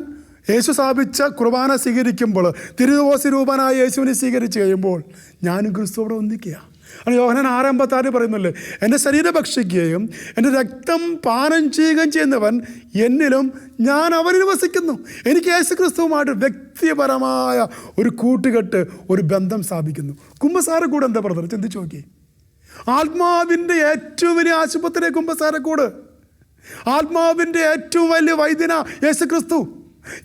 യേശു സ്ഥാപിച്ച കുർബാന സ്വീകരിക്കുമ്പോൾ തിരുവോസി രൂപനായ യേശുവിനെ സ്വീകരിച്ച് കഴിയുമ്പോൾ ഞാനും ക്രിസ്തുവോടെ ഒന്നിക്കുക. ആണ് യോഹന്നാൻ 6:56 പറയുന്നില്ലേ, എൻ്റെ ശരീരം ഭക്ഷിക്കുകയും എൻ്റെ രക്തം പാനം ചെയ്യുകയും ചെയ്യുന്നവൻ എന്നിലും ഞാൻ അവരിൽ വസിക്കുന്നു. എനിക്ക് യേശു ക്രിസ്തുവുമായിട്ട് വ്യക്തിപരമായ ഒരു കൂട്ടുകെട്ട്, ഒരു ബന്ധം സ്ഥാപിക്കുന്നു. കുമ്പസാരക്കൂട് എന്താ ബ്രദർ? ചിന്തിച്ച് നോക്കി. ആത്മാവിൻ്റെ ഏറ്റവും വലിയ ആശുപത്രി കുമ്പസാരക്കൂട്. ആത്മാവിൻ്റെ ഏറ്റവും വലിയ വൈദ്യന യേശു ക്രിസ്തു.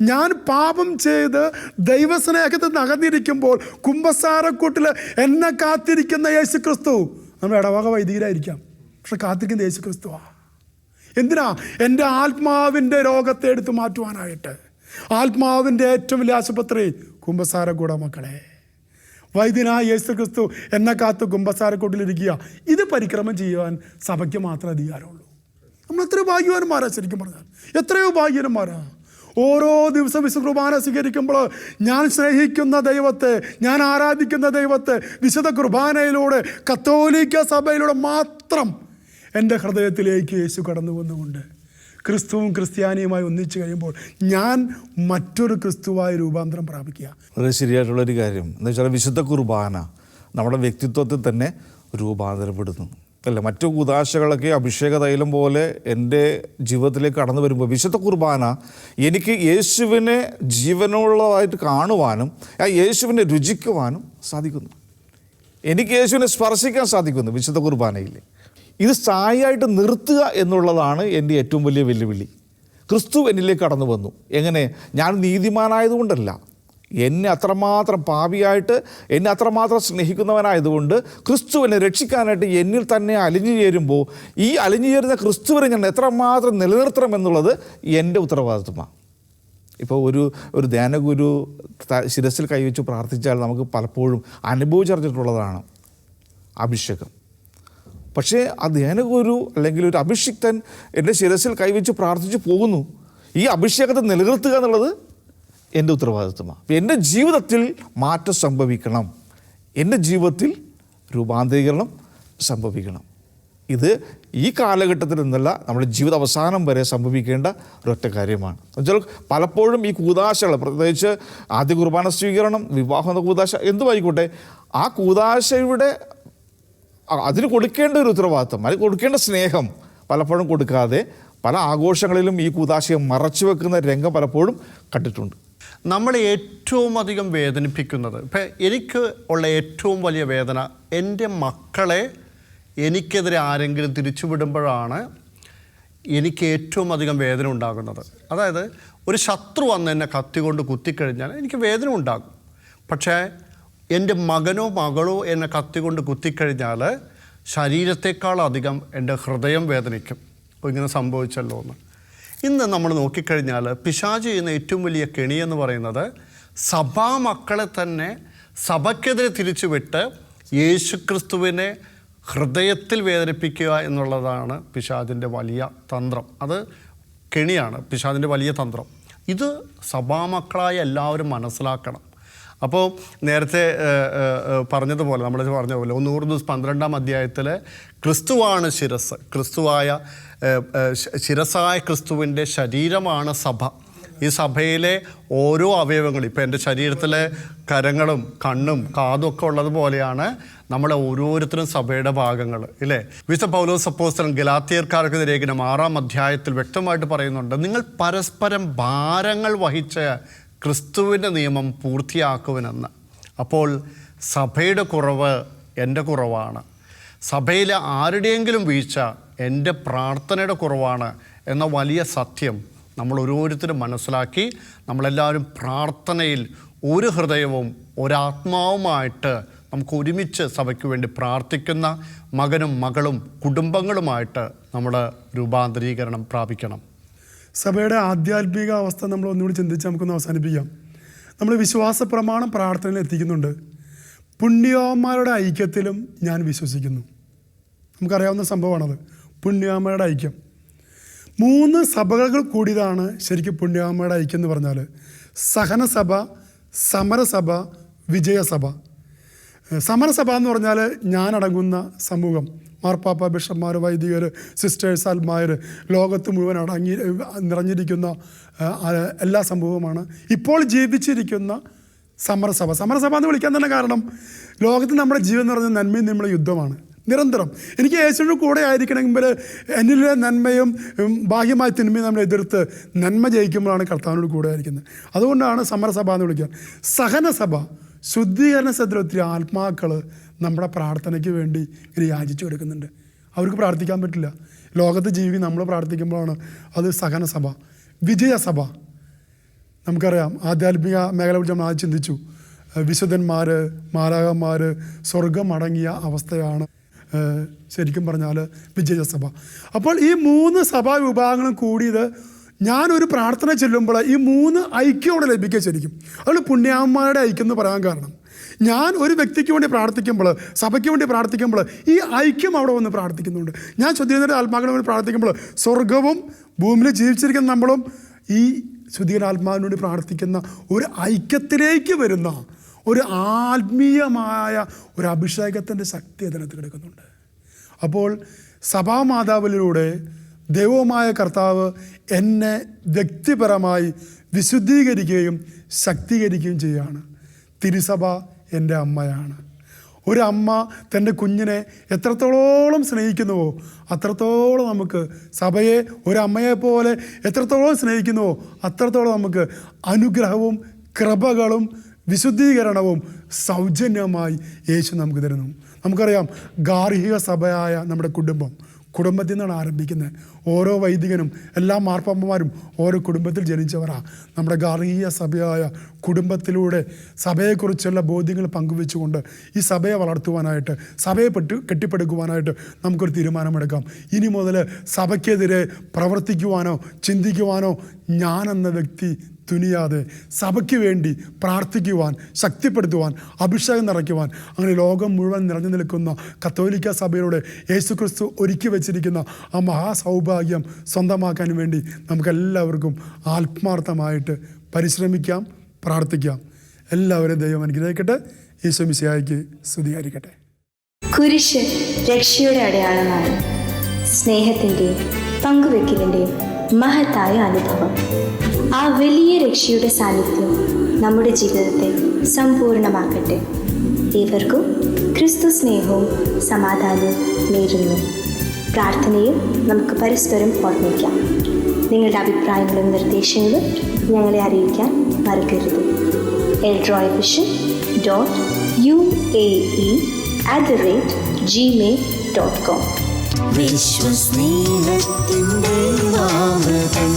ഞാൻ പാപം ചെയ്ത് ദൈവസ്നേഹത്തിൽ നിന്ന് അകന്നിരിക്കുമ്പോൾ കുമ്പസാരക്കൂട്ടിൽ എന്നെ കാത്തിരിക്കുന്ന യേശു ക്രിസ്തു. നമ്മൾ ഇടവക വൈദികരായിരിക്കാം, പക്ഷെ കാത്തിരിക്കുന്ന യേശു ക്രിസ്തുവാ. എന്തിനാ? എൻ്റെ ആത്മാവിൻ്റെ രോഗത്തെ എടുത്തു മാറ്റുവാനായിട്ട്. ആത്മാവിൻ്റെ ഏറ്റവും വലിയ ആശുപത്രി കുമ്പസാരക്കൂട മക്കളെ. വൈദ്യനായ യേശു ക്രിസ്തു എന്നെ കാത്ത് കുമ്പസാരക്കൂട്ടിലിരിക്കുക. ഇത് പരിക്രമം ചെയ്യുവാൻ സഭയ്ക്ക് മാത്രമേ അധികാരമുള്ളൂ. നമ്മൾ എത്രയോ ഭാഗ്യവാന്മാരാ, ശരിക്കും പറഞ്ഞാൽ എത്രയോ ഭാഗ്യവാന്മാരാ. ഓരോ ദിവസം വിശുദ്ധ കുർബാന സ്വീകരിക്കുമ്പോൾ ഞാൻ സ്നേഹിക്കുന്ന ദൈവത്തെ, ഞാൻ ആരാധിക്കുന്ന ദൈവത്തെ വിശുദ്ധ കുർബാനയിലൂടെ, കത്തോലിക്ക സഭയിലൂടെ മാത്രം എൻ്റെ ഹൃദയത്തിലേക്ക് യേശു കടന്നു വന്നുകൊണ്ട് ക്രിസ്തുവും ക്രിസ്ത്യാനിയുമായി ഒന്നിച്ചു കഴിയുമ്പോൾ ഞാൻ മറ്റൊരു ക്രിസ്തുവായി രൂപാന്തരം പ്രാപിക്കുക.
വളരെ ശരിയായിട്ടുള്ളൊരു കാര്യം എന്ന് വെച്ചാൽ വിശുദ്ധ കുർബാന നമ്മുടെ വ്യക്തിത്വത്തിൽ തന്നെ രൂപാന്തരപ്പെടുന്നു അല്ല. മറ്റു കൂദാശകളൊക്കെ അഭിഷേക തൈലം പോലെ എൻ്റെ ജീവിതത്തിലേക്ക് കടന്നു വരുമ്പോൾ വിശുദ്ധ കുർബാന എനിക്ക് യേശുവിനെ ജീവനുള്ളതായിട്ട് കാണുവാനും ആ യേശുവിനെ രുചിക്കുവാനും സാധിക്കുന്നു. എനിക്ക് യേശുവിനെ സ്പർശിക്കാൻ സാധിക്കുന്നു വിശുദ്ധ കുർബാനയിൽ. ഇത് സ്ഥായിയായിട്ട് നിർത്തുക എന്നുള്ളതാണ് എൻ്റെ ഏറ്റവും വലിയ വെല്ലുവിളി. ക്രിസ്തു എന്നിലേക്ക് കടന്നു വന്നു. എങ്ങനെ? ഞാൻ നീതിമാനായതുകൊണ്ടല്ല, എന്നെ അത്രമാത്രം പാപിയായിട്ട് എന്നെ അത്രമാത്രം സ്നേഹിക്കുന്നവനായതുകൊണ്ട് ക്രിസ്തു എന്നെ രക്ഷിക്കാനായിട്ട് എന്നിൽ തന്നെ അലിഞ്ഞു ചേരുമ്പോൾ ഈ അലിഞ്ഞു ചേരുന്ന ക്രിസ്തുവിനെ ഞാൻ എത്രമാത്രം നിലനിർത്തണം എന്നുള്ളത് എൻ്റെ ഉത്തരവാദിത്വമാണ്. ഇപ്പോൾ ഒരു ധ്യാനഗുരു ശിരസിൽ കൈവച്ച് പ്രാർത്ഥിച്ചാൽ നമുക്ക് പലപ്പോഴും അനുഭവിച്ചറിഞ്ഞിട്ടുള്ളതാണ് അഭിഷേകം. പക്ഷേ ആ ധ്യാനഗുരു അല്ലെങ്കിൽ ഒരു അഭിഷിക്തൻ എൻ്റെ ശിരസിൽ കൈവച്ച് പ്രാർത്ഥിച്ച് പോകുന്നു. ഈ അഭിഷേകത്തെ നിലനിർത്തുക എന്നുള്ളത് എൻ്റെ ഉത്തരവാദിത്വമാണ്. എൻ്റെ ജീവിതത്തിൽ മാറ്റം സംഭവിക്കണം, എൻ്റെ ജീവിതത്തിൽ രൂപാന്തരീകരണം സംഭവിക്കണം. ഇത് ഈ കാലഘട്ടത്തിൽ നിന്നല്ല, നമ്മുടെ ജീവിത അവസാനം വരെ സംഭവിക്കേണ്ട ഒരൊറ്റ കാര്യമാണ്. എന്നുവെച്ചാൽ പലപ്പോഴും ഈ കൂദാശകൾ, പ്രത്യേകിച്ച് ആദ്യ കുർബാന സ്വീകരണം, വിവാഹം എന്ന കൂദാശ എന്തുമായിക്കോട്ടെ, ആ കൂദാശയുടെ അതിന് കൊടുക്കേണ്ട ഒരു ഉത്തരവാദിത്വം, അതിന് കൊടുക്കേണ്ട സ്നേഹം പലപ്പോഴും കൊടുക്കാതെ പല ആഘോഷങ്ങളിലും ഈ കൂദാശയെ മറച്ചു വെക്കുന്ന രംഗം പലപ്പോഴും കണ്ടിട്ടുണ്ട്.
നമ്മളെ ഏറ്റവും അധികം വേദനിപ്പിക്കുന്നത്, ഇപ്പം എനിക്ക് ഉള്ള ഏറ്റവും വലിയ വേദന, എൻ്റെ മക്കളെ എനിക്കെതിരെ ആരെങ്കിലും തിരിച്ചുവിടുമ്പോഴാണ് എനിക്ക് ഏറ്റവും അധികം വേദന ഉണ്ടാകുന്നത്. അതായത് ഒരു ശത്രു വന്ന് എന്നെ കത്തികൊണ്ട് കുത്തിക്കഴിഞ്ഞാൽ എനിക്ക് വേദന ഉണ്ടാകും. പക്ഷേ എൻ്റെ മകനോ മകളോ എന്നെ കത്തിക്കൊണ്ട് കുത്തിക്കഴിഞ്ഞാൽ ശരീരത്തെക്കാളധികം എൻ്റെ ഹൃദയം വേദനിക്കും. ഇങ്ങനെ സംഭവിച്ചല്ലോ എന്ന്. ഇന്ന് നമ്മൾ നോക്കിക്കഴിഞ്ഞാൽ പിശാച് ചെയ്യുന്ന ഏറ്റവും വലിയ കെണി എന്ന് പറയുന്നത് സഭാ മക്കളെ തന്നെ സഭയ്ക്കെതിരെ തിരിച്ചുവിട്ട് യേശുക്രിസ്തുവിനെ ഹൃദയത്തിൽ വേദനിപ്പിക്കുക എന്നുള്ളതാണ് പിശാചിൻ്റെ വലിയ തന്ത്രം. അത് കെണിയാണ് പിശാചിൻ്റെ വലിയ തന്ത്രം. ഇത് സഭാമക്കളായ എല്ലാവരും മനസ്സിലാക്കണം. അപ്പോൾ നേരത്തെ പറഞ്ഞതുപോലെ, നമ്മൾ പറഞ്ഞ പോലെ 1 Corinthians 12-ാം അധ്യായത്തിൽ ക്രിസ്തുവാണ് ശിരസ്, ശിരസായ ക്രിസ്തുവിൻ്റെ ശരീരമാണ് സഭ. ഈ സഭയിലെ ഓരോ അവയവങ്ങളും, ഇപ്പോൾ എൻ്റെ ശരീരത്തിലെ കരങ്ങളും കണ്ണും കാതും ഒക്കെ ഉള്ളതുപോലെയാണ് നമ്മളെ ഓരോരുത്തരും സഭയുടെ ഭാഗങ്ങൾ, ഇല്ലേ? വിശുദ്ധ പൗലോസ് അപ്പോസ്തലൻ ഗലാത്യർക്കാർക്ക് ലേഖനം 6-ാം അധ്യായത്തിൽ വ്യക്തമായിട്ട് പറയുന്നുണ്ട്, നിങ്ങൾ പരസ്പരം ഭാരങ്ങൾ വഹിച്ച ക്രിസ്തുവിൻ്റെ നിയമം പൂർത്തിയാക്കുവനെന്ന്. അപ്പോൾ സഭയുടെ കുറവ് എൻ്റെ കുറവാണ്, സഭയിലെ ആരുടെയെങ്കിലും വീഴ്ച എൻ്റെ പ്രാർത്ഥനയുടെ കുറവാണ് എന്ന വലിയ സത്യം നമ്മൾ ഓരോരുത്തരും മനസ്സിലാക്കി നമ്മളെല്ലാവരും പ്രാർത്ഥനയിൽ ഒരു ഹൃദയവും ഒരാത്മാവുമായിട്ട് നമുക്ക് ഒരുമിച്ച് സഭയ്ക്ക് വേണ്ടി പ്രാർത്ഥിക്കുന്ന മകനും മകളും കുടുംബങ്ങളുമായിട്ട് നമ്മൾ രൂപാന്തരീകരണം പ്രാപിക്കണം.
സഭയുടെ ആധ്യാത്മിക അവസ്ഥ നമ്മൾ ഒന്നുകൂടി ചിന്തിച്ച് നമുക്കൊന്ന് അവസാനിപ്പിക്കാം. നമ്മൾ വിശ്വാസ പ്രമാണം പ്രാർത്ഥനയിൽ എത്തിക്കുന്നുണ്ട്. പുണ്യവാന്മാരുടെ ഐക്യത്തിലും ഞാൻ വിശ്വസിക്കുന്നു. നമുക്കറിയാവുന്ന സംഭവമാണത്, പുണ്യവാന്മാരുടെ ഐക്യം. 3 സഭകൾ കൂടിയതാണ് ശരിക്കും പുണ്യവാന്മാരുടെ ഐക്യം എന്ന് പറഞ്ഞാൽ. സഹനസഭ, സമരസഭ, വിജയസഭ. സമരസഭ എന്ന് പറഞ്ഞാൽ ഞാനടങ്ങുന്ന സമൂഹം, മാർപ്പാപ്പ, ബിഷപ്പ്മാർ, വൈദികർ, സിസ്റ്റേഴ്സ്, അൽമായർ, ലോകത്ത് മുഴുവൻ നിറഞ്ഞിരിക്കുന്ന എല്ലാ സംഭവമാണ് ഇപ്പോൾ ജീവിച്ചിരിക്കുന്ന സമരസഭ. സമരസഭ എന്ന് വിളിക്കാൻ തന്നെ കാരണം ലോകത്ത് നമ്മുടെ ജീവൻ എന്ന് പറഞ്ഞാൽ നന്മയും നമ്മുടെ യുദ്ധമാണ് നിരന്തരം. എനിക്ക് യേശുവിൻ്റെ കൂടെ ആയിരിക്കണമെങ്കിൽ എന്നിലെ നന്മയും ബാഹ്യമായ തിന്മയും നമ്മൾ എതിർത്ത് നന്മ ജയിക്കുമ്പോഴാണ് കർത്താവിനോട് കൂടെ ആയിരിക്കുന്നത്. അതുകൊണ്ടാണ് സമരസഭ എന്ന് വിളിക്കുക. സഹനസഭ, ശുദ്ധീകരണ സഭയിൽ ഒത്തിരി ആത്മാക്കൾ നമ്മുടെ പ്രാർത്ഥനയ്ക്ക് വേണ്ടി ഇങ്ങനെ യാചിച്ചു കൊടുക്കുന്നുണ്ട്. അവർക്ക് പ്രാർത്ഥിക്കാൻ പറ്റില്ല. ലോകത്ത് ജീവി നമ്മൾ പ്രാർത്ഥിക്കുമ്പോഴാണ് അത് സഹനസഭ. വിജയസഭ നമുക്കറിയാം. ആധ്യാത്മിക മേഖല കുറിച്ച് നമ്മൾ ആദ്യം ചിന്തിച്ചു. വിശുദ്ധന്മാർ, മാലാഖമാർ, സ്വർഗം അടങ്ങിയ അവസ്ഥയാണ് ശരിക്കും പറഞ്ഞാൽ വിജയസഭ. അപ്പോൾ ഈ 3 സഭാ വിഭാഗങ്ങളും കൂടിയത് ഞാനൊരു പ്രാർത്ഥന ചെല്ലുമ്പോൾ ഈ 3 ഐക്യോടെ ലഭിക്കുക ശരിക്കും. അതുകൊണ്ട് പുണ്യാന്മാരുടെ ഐക്യം എന്ന് പറയാൻ കാരണം ഞാൻ ഒരു വ്യക്തിക്ക് വേണ്ടി പ്രാർത്ഥിക്കുമ്പോൾ, സഭയ്ക്ക് വേണ്ടി പ്രാർത്ഥിക്കുമ്പോൾ ഈ ഐക്യം അവിടെ വന്ന് പ്രാർത്ഥിക്കുന്നുണ്ട്. ഞാൻ ശുദ്ധീകരണ ആത്മാക്കളെ വേണ്ടി പ്രാർത്ഥിക്കുമ്പോൾ സ്വർഗവും ഭൂമിയിൽ ജീവിച്ചിരിക്കുന്ന നമ്മളും ഈ ശുദ്ധീകരണ ആത്മാവിന് വേണ്ടി പ്രാർത്ഥിക്കുന്ന ഒരു ഐക്യത്തിലേക്ക് വരുന്ന ഒരു ആത്മീയമായ ഒരു അഭിഷേകത്തിൻ്റെ ശക്തി അതിനകത്ത് കിടക്കുന്നുണ്ട്. അപ്പോൾ സഭാമാതാവിലൂടെ ദൈവമായ കർത്താവ് എന്നെ വ്യക്തിപരമായി വിശുദ്ധീകരിക്കുകയും ശക്തീകരിക്കുകയും ചെയ്യുകയാണ്. തിരുസഭ എൻ്റെ അമ്മയാണ്. ഒരു അമ്മ തൻ്റെ കുഞ്ഞിനെ എത്രത്തോളം സ്നേഹിക്കുന്നുവോ അത്രത്തോളം നമുക്ക് സഭയെ ഒരമ്മയെപ്പോലെ എത്രത്തോളം സ്നേഹിക്കുന്നുവോ അത്രത്തോളം നമുക്ക് അനുഗ്രഹവും കൃപകളും വിശുദ്ധീകരണവും സൗജന്യമായി യേശു നമുക്ക് തരുന്നു. നമുക്കറിയാം, ഗാർഹിക സഭയായ നമ്മുടെ കുടുംബത്തിൽ നിന്നാണ് ആരംഭിക്കുന്നത്. ഓരോ വൈദികനും എല്ലാ മാർപ്പാപ്പന്മാരും ഓരോ കുടുംബത്തിൽ ജനിച്ചവരാണ്. നമ്മുടെ ഗാർഹിക സഭയായ കുടുംബത്തിലൂടെ സഭയെക്കുറിച്ചുള്ള ബോധ്യങ്ങൾ പങ്കുവെച്ചുകൊണ്ട് ഈ സഭയെ വളർത്തുവാനായിട്ട്, സഭയെ കെട്ടിപ്പടുക്കുവാനായിട്ട് നമുക്കൊരു തീരുമാനമെടുക്കാം. ഇനി മുതൽ സഭയ്ക്കെതിരെ പ്രവർത്തിക്കുവാനോ ചിന്തിക്കുവാനോ ഞാനെന്ന വ്യക്തി തുനിയാതെ സഭയ്ക്ക് വേണ്ടി പ്രാർത്ഥിക്കുവാൻ, ശക്തിപ്പെടുത്തുവാൻ, അഭിഷേകം നിറയ്ക്കുവാൻ, അങ്ങനെ ലോകം മുഴുവൻ നിറഞ്ഞു നിൽക്കുന്ന കത്തോലിക്ക സഭയിലൂടെ യേശുക്രിസ്തു ഒരുക്കി വെച്ചിരിക്കുന്ന ആ മഹാസൗഭാഗ്യം സ്വന്തമാക്കാൻ വേണ്ടി നമുക്കെല്ലാവർക്കും ആത്മാർത്ഥമായിട്ട് പരിശ്രമിക്കാം, പ്രാർത്ഥിക്കാം. എല്ലാവരും ദൈവം അനുഗ്രഹിക്കട്ടെ. യേശു മിശിഹായ്ക്ക് സ്തുതിയായിരിക്കട്ടെ.
കുരിശ് രക്ഷയുടെ അടയാളമാണ്. സ്നേഹത്തിൻ്റെയും പങ്കുവെക്കലിൻ്റെയും മഹത്തായ അനുഭവം. ആ വലിയ രക്ഷയുടെ സാന്നിധ്യം നമ്മുടെ ജീവിതത്തെ സമ്പൂർണ്ണമാക്കട്ടെ. ഏവർക്കും ക്രിസ്തു സ്നേഹവും സമാധാനവും നേരുന്നു. പ്രാർത്ഥനയിൽ നമുക്ക് പരസ്പരം ഓർമ്മിക്കാം. നിങ്ങളുടെ അഭിപ്രായങ്ങളും നിർദ്ദേശങ്ങളും ഞങ്ങളെ അറിയിക്കാൻ മറക്കരുത്. eldroyvision.uae@gmail.com.
വിശ്വസ്നേഹത്തിൻ്റെ അമൃതം